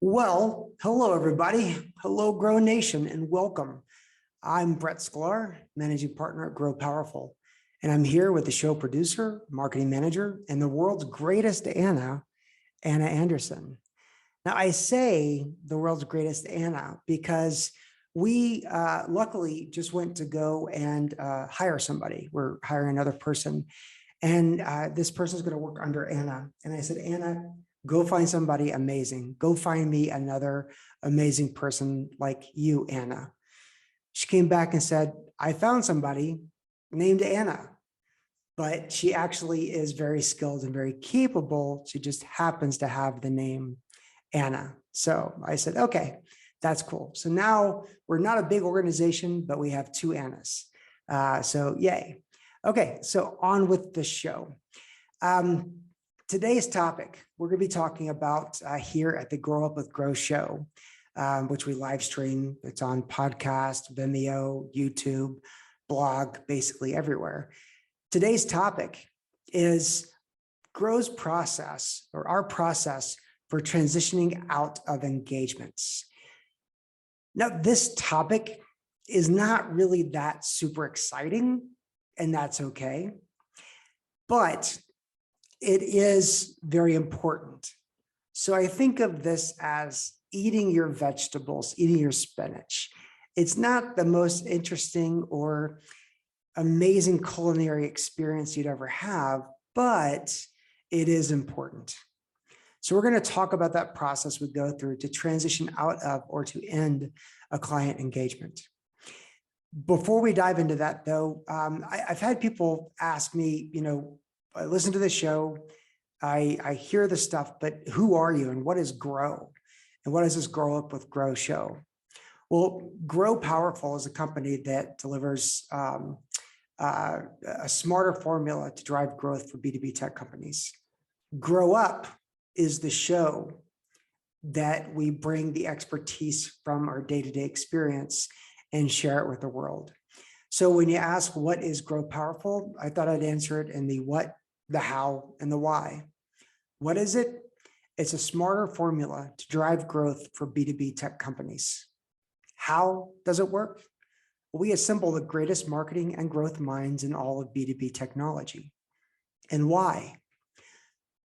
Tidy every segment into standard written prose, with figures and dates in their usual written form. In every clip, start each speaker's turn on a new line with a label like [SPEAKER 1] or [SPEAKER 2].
[SPEAKER 1] Well, hello, everybody. Hello, Grow Nation, and welcome. I'm Brett Sklar, managing partner at Grow Powerful, and I'm here with the show producer, marketing manager, and the world's greatest Anna Anderson. Now, I say the world's greatest Anna because we luckily just went to go and hire somebody. We're hiring another person, and this person is going to work under Anna. And I said, Anna, go find somebody amazing. Go find me another amazing person like you, Anna. She came back and said, I found somebody named Anna, but she actually is very skilled and very capable. She just happens to have the name Anna. So I said, okay, that's cool. So now we're not a big organization, but we have two Annas. So yay. Okay, so on with the show. Today's topic, we're going to be talking about here at the Grow Up with Grow show, which we live stream. It's on podcast, Vimeo, YouTube, blog, basically everywhere. Today's topic is Grow's process, or our process for transitioning out of engagements. Now, this topic is not really that super exciting, and that's okay, but it is very important. So I think of this as eating your vegetables, eating your spinach. It's not the most interesting or amazing culinary experience you'd ever have, but it is important. So we're going to talk about that process we go through to transition out of or to end a client engagement. Before we dive into that, though, I've had people ask me, I listen to the show, I hear the stuff, but who are you and what is Grow? And what is this Grow Up with Grow show? Well, Grow Powerful is a company that delivers a smarter formula to drive growth for B2B tech companies. Grow Up is the show that we bring the expertise from our day-to-day experience and share it with the world. So when you ask what is Grow Powerful, I thought I'd answer it in the what, the how, and the why. What is it? It's a smarter formula to drive growth for B2B tech companies. How does it work? Well, we assemble the greatest marketing and growth minds in all of B2B technology. And why?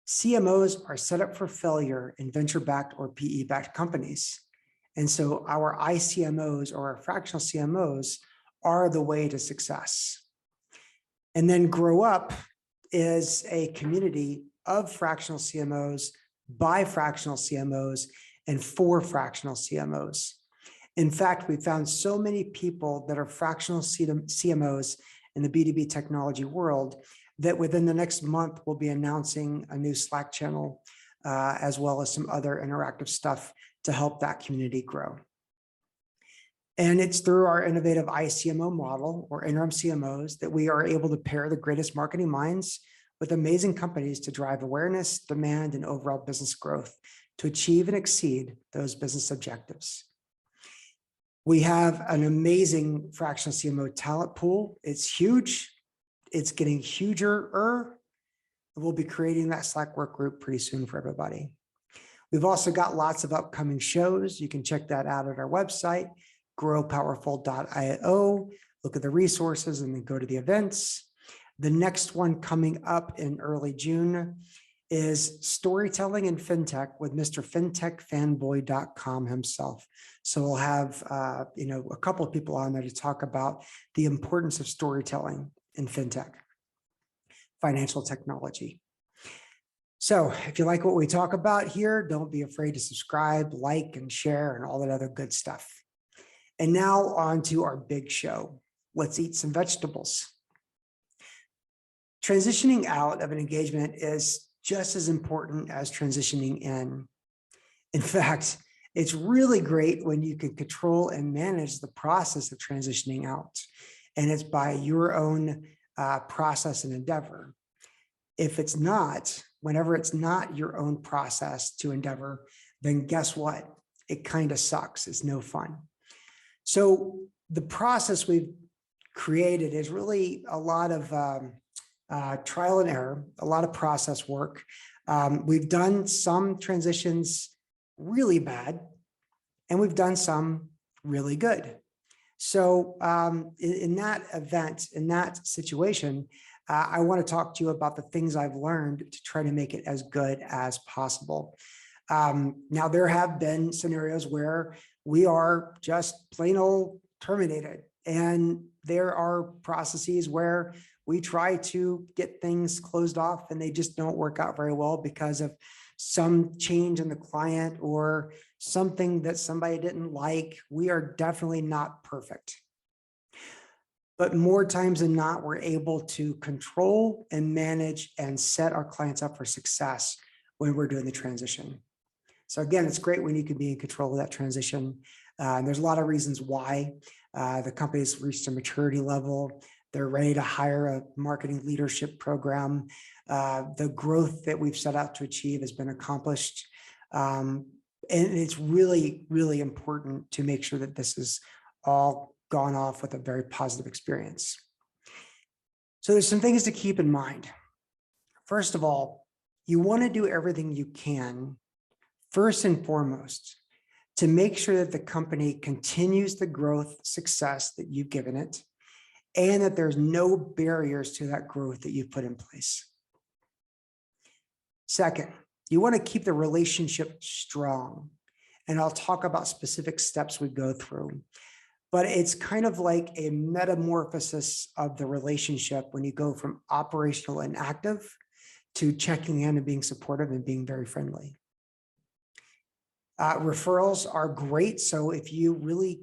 [SPEAKER 1] CMOs are set up for failure in venture-backed or PE-backed companies. And so our iCMOs or our fractional CMOs are the way to success. And then Grow Up is a community of fractional CMOs by fractional CMOs and for fractional CMOs. In fact, we found so many people that are fractional CMOs in the B2B technology world that within the next month, we'll be announcing a new Slack channel, as well as some other interactive stuff to help that community grow. And it's through our innovative iCMO model or interim CMOs that we are able to pair the greatest marketing minds with amazing companies to drive awareness, demand, and overall business growth to achieve and exceed those business objectives. We have an amazing fractional CMO talent pool. It's huge. It's getting huger. We'll be creating that Slack work group pretty soon for everybody. We've also got lots of upcoming shows. You can check that out at our website, growpowerful.io. Look at the resources and then go to the events. The next one coming up in early June is Storytelling in FinTech with Mr. FinTechFanboy.com himself. So we'll have a couple of people on there to talk about the importance of storytelling in FinTech, financial technology. So if you like what we talk about here, don't be afraid to subscribe, like, and share, and all that other good stuff. And now on to our big show. Let's eat some vegetables. Transitioning out of an engagement is just as important as transitioning in. In fact, it's really great when you can control and manage the process of transitioning out. And it's by your own process and endeavor. If it's not, whenever it's not your own process to endeavor, then guess what? It kind of sucks. It's no fun. So the process we've created is really a lot of trial and error, a lot of process work. We've done some transitions really bad, and we've done some really good. So in that event, in that situation, I want to talk to you about the things I've learned to try to make it as good as possible. Now, there have been scenarios where we are just plain old terminated, and there are processes where we try to get things closed off and they just don't work out very well because of some change in the client or something that somebody didn't like. We are definitely not perfect. But more times than not, we're able to control and manage and set our clients up for success when we're doing the transition. So again, it's great when you can be in control of that transition. And there's a lot of reasons why. The company's reached a maturity level. They're ready to hire a marketing leadership program. The growth that we've set out to achieve has been accomplished. And it's really, really important to make sure that this is all gone off with a very positive experience. So there's some things to keep in mind. First of all, you want to do everything you can, first and foremost, to make sure that the company continues the growth success that you've given it, and that there's no barriers to that growth that you've put in place. Second, you want to keep the relationship strong. And I'll talk about specific steps we go through. But it's kind of like a metamorphosis of the relationship when you go from operational and active to checking in and being supportive and being very friendly. Referrals are great. So if you really,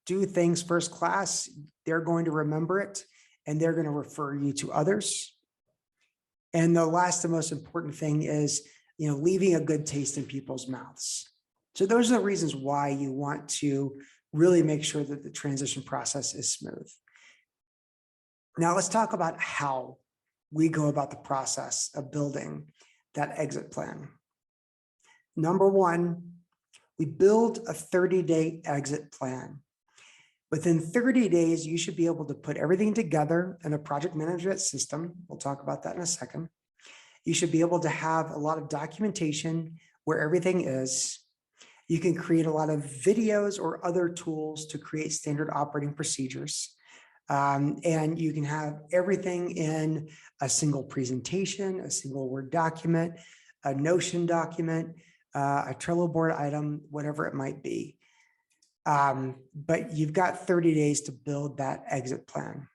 [SPEAKER 1] do things first class, they're going to remember it and they're going to refer you to others. And the last and most important thing is, leaving a good taste in people's mouths. So those are the reasons why you want to really make sure that the transition process is smooth. Now let's talk about how we go about the process of building that exit plan. Number one, we build a 30-day exit plan. Within 30 days, you should be able to put everything together in a project management system. We'll talk about that in a second. You should be able to have a lot of documentation where everything is. You can create a lot of videos or other tools to create standard operating procedures. And you can have everything in a single presentation, a single Word document, a Notion document, a Trello board item, whatever it might be. But you've got 30 days to build that exit plan.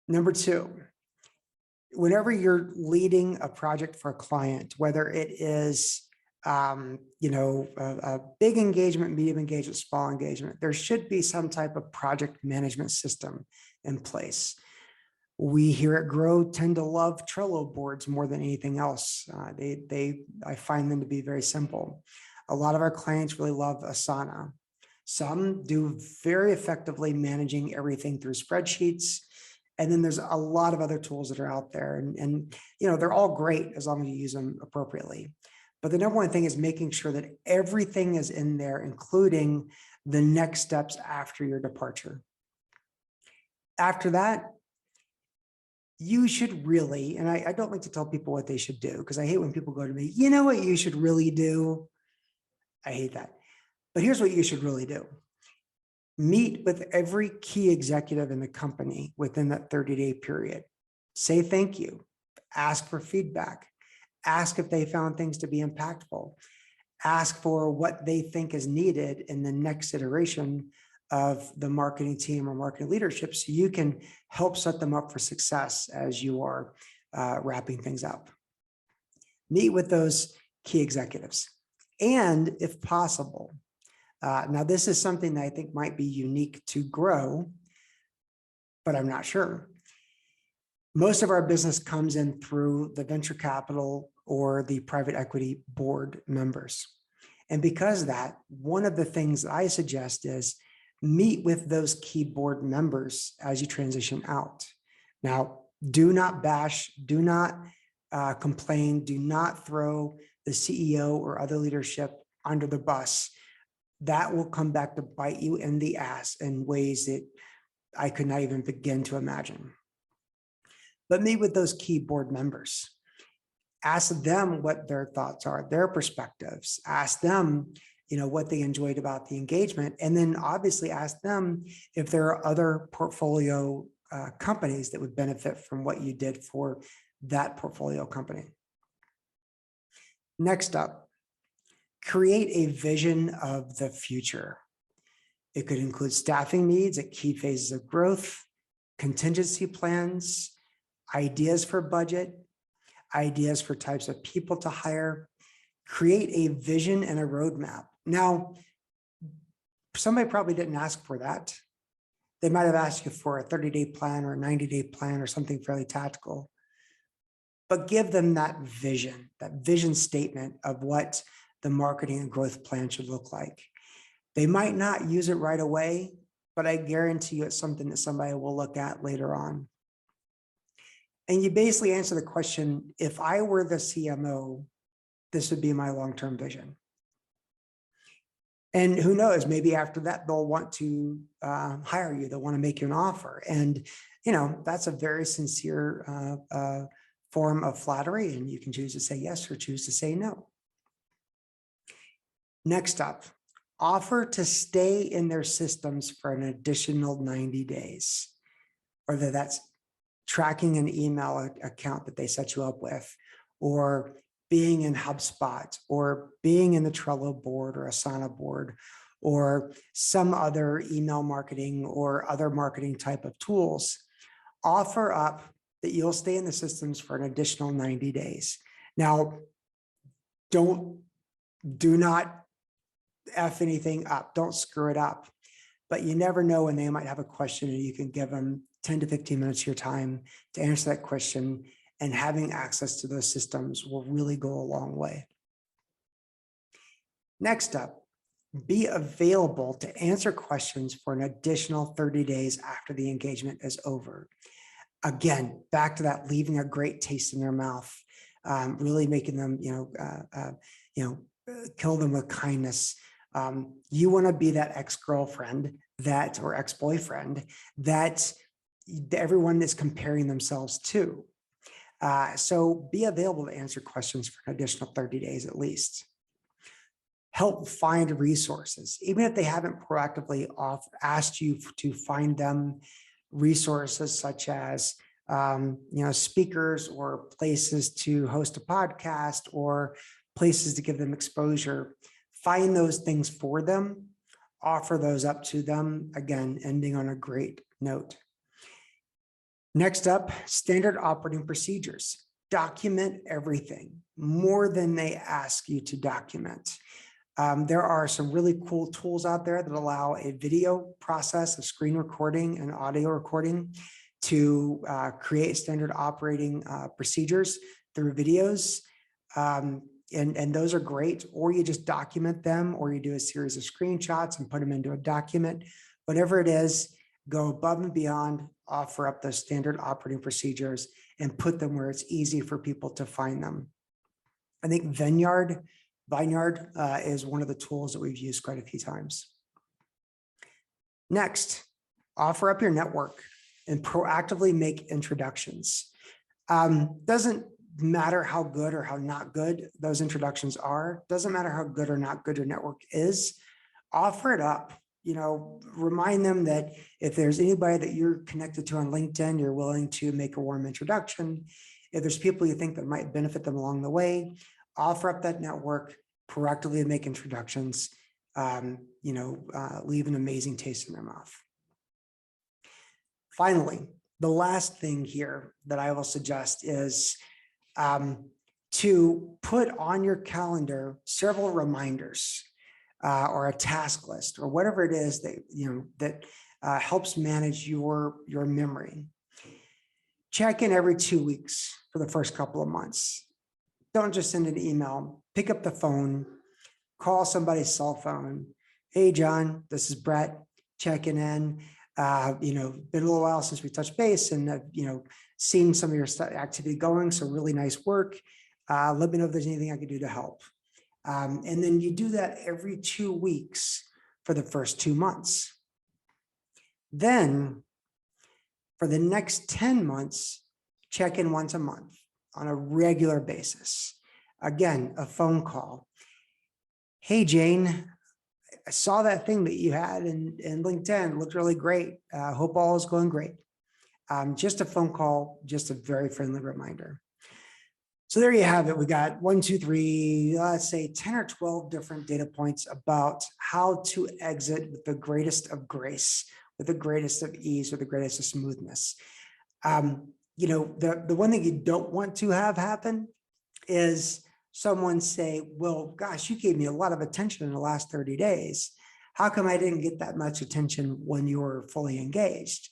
[SPEAKER 1] Number two, whenever you're leading a project for a client, whether it is a big engagement, medium engagement, small engagement, there should be some type of project management system in place. We here at Grow tend to love Trello boards more than anything else. I find them to be very simple. A lot of our clients really love Asana. Some do very effectively managing everything through spreadsheets. And then there's a lot of other tools that are out there. And they're all great as long as you use them appropriately. But the number one thing is making sure that everything is in there, including the next steps after your departure. After that, you should really, and I don't like to tell people what they should do because I hate when people go to me, you know what you should really do? I hate that. But here's what you should really do. Meet with every key executive in the company within that 30-day period. Say thank you. Ask for feedback. Ask if they found things to be impactful. Ask for what they think is needed in the next iteration of the marketing team or marketing leadership so you can help set them up for success as you are wrapping things up. Meet with those key executives. And if possible, now this is something that I think might be unique to Grow, but I'm not sure. Most of our business comes in through the venture capital or the private equity board members. And because of that, one of the things that I suggest is meet with those key board members as you transition out. Now, do not bash, do not complain, do not throw the CEO or other leadership under the bus. That will come back to bite you in the ass in ways that I could not even begin to imagine. But meet with those key board members. Ask them what their thoughts are, their perspectives. Ask them, what they enjoyed about the engagement. And then obviously ask them if there are other portfolio companies that would benefit from what you did for that portfolio company. Next up, create a vision of the future. It could include staffing needs at key phases of growth, contingency plans, ideas for budget, ideas for types of people to hire. Create a vision and a roadmap. Now, somebody probably didn't ask for that. They might have asked you for a 30-day plan or a 90-day plan or something fairly tactical. But give them that vision statement of what the marketing and growth plan should look like. They might not use it right away, but I guarantee you it's something that somebody will look at later on. And you basically answer the question, if I were the CMO, this would be my long-term vision. And who knows, maybe after that, they'll want to hire you. They'll want to make you an offer. And, that's a very sincere form of flattery. And you can choose to say yes or choose to say no. Next up, offer to stay in their systems for an additional 90 days, whether that's tracking an email account that they set you up with, or being in HubSpot, or being in the Trello board or Asana board, or some other email marketing or other marketing type of tools. Offer up that you'll stay in the systems for an additional 90 days. Now, do not F anything up. Don't screw it up. But you never know when they might have a question, and you can give them 10 to 15 minutes of your time to answer that question. And having access to those systems will really go a long way. Next up, be available to answer questions for an additional 30 days after the engagement is over. Again, back to that, leaving a great taste in their mouth, really making them, kill them with kindness. You want to be that ex-girlfriend or ex-boyfriend that everyone is comparing themselves to. So be available to answer questions for an additional 30 days at least. Help find resources, even if they haven't proactively asked you to find them resources such as speakers or places to host a podcast or places to give them exposure. Find those things for them, offer those up to them, again, ending on a great note. Next up, standard operating procedures. Document everything, more than they ask you to document. There are some really cool tools out there that allow a video process of screen recording and audio recording to create standard operating procedures through videos. And those are great, or you just document them, or you do a series of screenshots and put them into a document. Whatever it is, go above and beyond, offer up those standard operating procedures and put them where it's easy for people to find them. I think Vineyard is one of the tools that we've used quite a few times. Next, offer up your network and proactively make introductions. Doesn't matter how good or how not good those introductions are. Doesn't matter how good or not good your network is. Offer it up. Remind them that if there's anybody that you're connected to on LinkedIn, you're willing to make a warm introduction. If there's people you think that might benefit them along the way, offer up that network, proactively make introductions, leave an amazing taste in their mouth. Finally, the last thing here that I will suggest is to put on your calendar several reminders or a task list or whatever it is that helps manage your memory. Check in every 2 weeks for the first couple of months. Don't just send an email. Pick up the phone, call somebody's cell phone. Hey, John, this is Brett checking in. Been a little while since we touched base, and seen some of your activity going. So really nice work. Let me know if there's anything I can do to help. And then you do that every 2 weeks for the first 2 months. Then for the next 10 months, check in once a month. on a regular basis. Again, a phone call. Hey, Jane, I saw that thing that you had in LinkedIn. It looked really great. Hope all is going great. Just a phone call, just a very friendly reminder. So there you have it. We got 1, 2, 3, let's say 10 or 12 different data points about how to exit with the greatest of grace, with the greatest of ease, with the greatest of smoothness. You know, the one thing you don't want to have happen is someone say, well, gosh, you gave me a lot of attention in the last 30 days. How come I didn't get that much attention when you were fully engaged?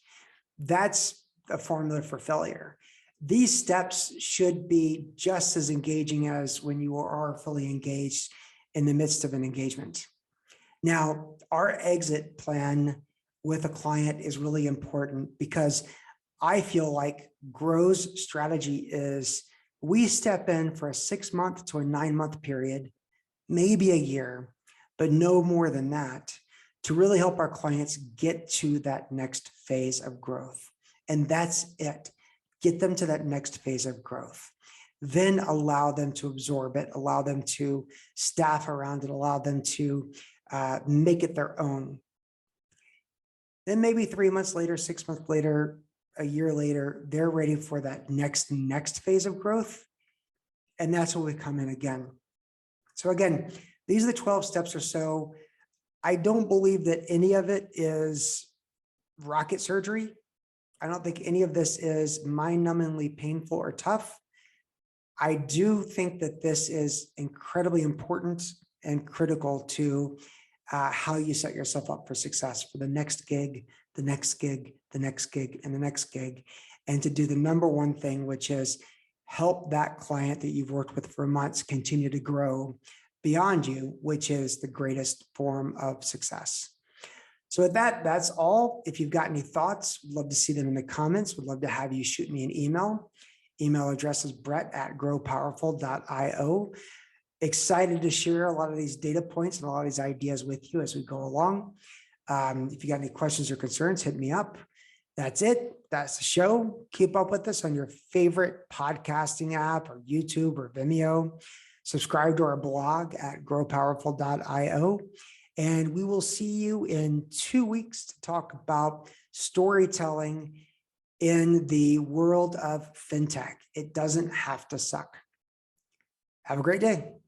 [SPEAKER 1] That's a formula for failure. These steps should be just as engaging as when you are fully engaged in the midst of an engagement. Now, our exit plan with a client is really important because I feel like Grow's strategy is we step in for a 6-month to a 9-month period, maybe a year, but no more than that, to really help our clients get to that next phase of growth. And that's it. Get them to that next phase of growth. Then allow them to absorb it, allow them to staff around it, allow them to make it their own. Then maybe 3 months later, 6 months later, a year later, they're ready for that next phase of growth. And that's when we come in again. So again, these are the 12 steps or so. I don't believe that any of it is rocket surgery. I don't think any of this is mind-numbingly painful or tough. I do think that this is incredibly important and critical to how you set yourself up for success for the next gig, the next gig, the next gig, and the next gig, and to do the number one thing, which is help that client that you've worked with for months continue to grow beyond you, which is the greatest form of success. So with that, that's all. If you've got any thoughts, we'd love to see them in the comments. We'd love to have you shoot me an email. Email address is brett@growpowerful.io. Excited to share a lot of these data points and a lot of these ideas with you as we go along. If you got any questions or concerns, hit me up. That's it. That's the show. Keep up with us on your favorite podcasting app or YouTube or Vimeo. Subscribe to our blog at growpowerful.io. And we will see you in 2 weeks to talk about storytelling in the world of fintech. It doesn't have to suck. Have a great day.